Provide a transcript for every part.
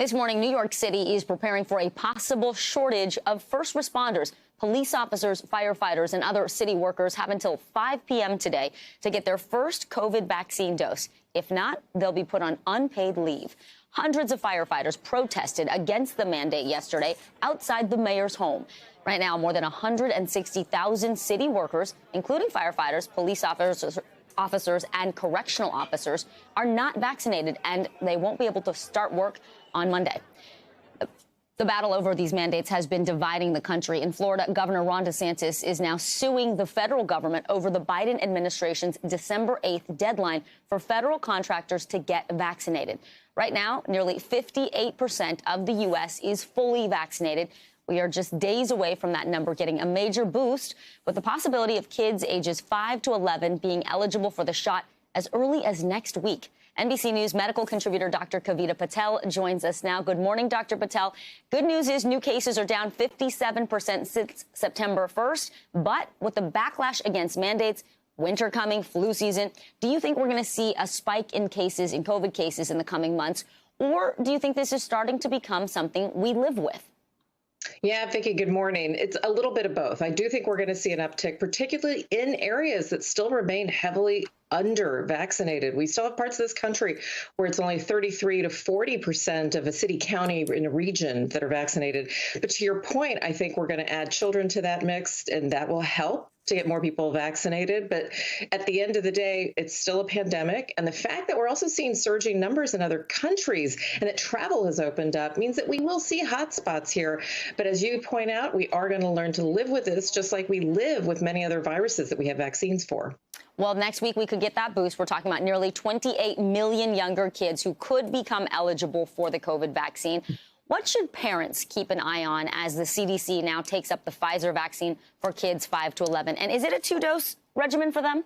This morning, New York City is preparing for a possible shortage of first responders. Police officers, firefighters, and other city workers have until 5 p.m. today to get their first COVID vaccine dose. If not, they'll be put on unpaid leave. Hundreds of firefighters protested against the mandate yesterday outside the mayor's home. Right now, more than 160,000 city workers, including firefighters, police officers and correctional officers, are not vaccinated, and they won't be able to start work on Monday. The battle over these mandates has been dividing the country. In Florida, Governor Ron DeSantis is now suing the federal government over the Biden administration's December 8th deadline for federal contractors to get vaccinated. Right now, nearly 58% of the U.S. is fully vaccinated. We are just days away from that number getting a major boost, with the possibility of kids ages 5 to 11 being eligible for the shot as early as next week. NBC News medical contributor Dr. Kavita Patel joins us now. Good morning, Dr. Patel. Good news is new cases are down 57% since September 1st. But with the backlash against mandates, winter coming, flu season, do you think we're going to see a spike in cases, in COVID cases in the coming months? Or do you think this is starting to become something we live with? Yeah, Vicki, good morning. It's a little bit of both. I do think we're going to see an uptick, particularly in areas that still remain heavily under vaccinated. We still have parts of this country where it's only 33 to 40% of a city, county, in a region that are vaccinated. But to your point, I think we're going to add children to that mix, and that will help to get more people vaccinated. But at the end of the day, it's still a pandemic. And the fact that we're also seeing surging numbers in other countries and that travel has opened up means that we will see hotspots here. But as you point out, we are going to learn to live with this, just like we live with many other viruses that we have vaccines for. Well, next week we could get that boost. We're talking about nearly 28 million younger kids who could become eligible for the COVID vaccine. What should parents keep an eye on as the CDC now takes up the PFIZER vaccine for kids 5 to 11? And is it a 2-dose regimen for them?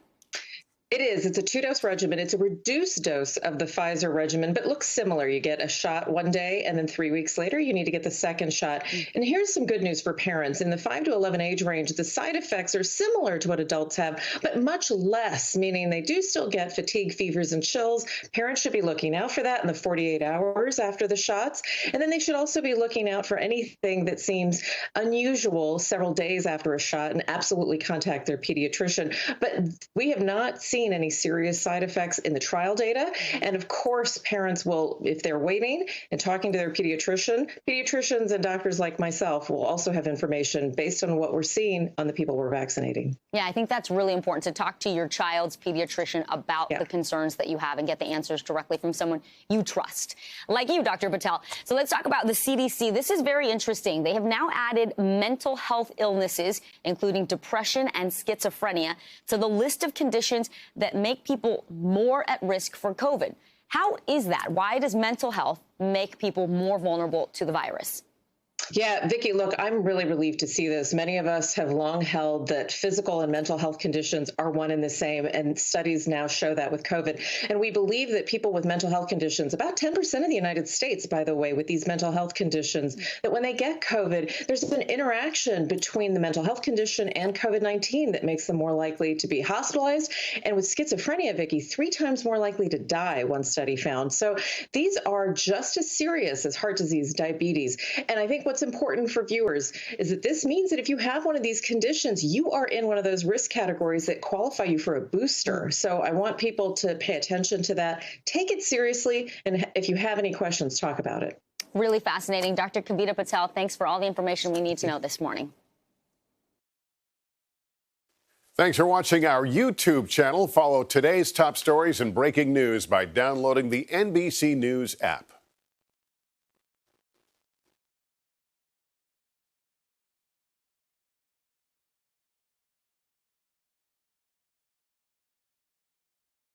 It is. It's a 2-dose regimen. It's a reduced dose of the PFIZER regimen, but looks similar. You get a shot one day, and then 3 weeks later, you need to get the second shot. And here's some good news for parents. In the 5 to 11 age range, the side effects are similar to what adults have, but much less, meaning they do still get fatigue, fevers, and chills. Parents should be looking out for that in the 48 hours after the shots. And then they should also be looking out for anything that seems unusual several days after a shot, and absolutely contact their pediatrician. But we have not seen any serious side effects in the trial data. And of course, parents will, if they're waiting and talking to their pediatricians and doctors like myself will also have information based on what we're seeing on the people we're vaccinating. Yeah, I think that's really important, to talk to your child's pediatrician about the concerns that you have and get the answers directly from someone you trust, like you, Dr. Patel. So let's talk about the CDC. This is very interesting. They have now added mental health illnesses, including depression and schizophrenia, to the list of conditions that make people more at risk for COVID. How is that? Why does mental health make people more vulnerable to the virus? Yeah, Vicki, look, I'm really relieved to see this. Many of us have long held that physical and mental health conditions are one and the same, and studies now show that with COVID. And we believe that people with mental health conditions, about 10% of the United States, by the way, with these mental health conditions, that when they get COVID, there's an interaction between the mental health condition and COVID-19 that makes them more likely to be hospitalized. And with schizophrenia, Vicki, 3 times more likely to die, one study found. So these are just as serious as heart disease, diabetes. And I think what's important for viewers is that this means that if you have one of these conditions, you are in one of those risk categories that qualify you for a booster. So I want people to pay attention to that, take it seriously, and if you have any questions, talk about it. Really fascinating. Dr. Kavita Patel, thanks for all the information we need to know this morning. Thanks for watching our YouTube channel. Follow today's top stories and breaking news by downloading the NBC News app.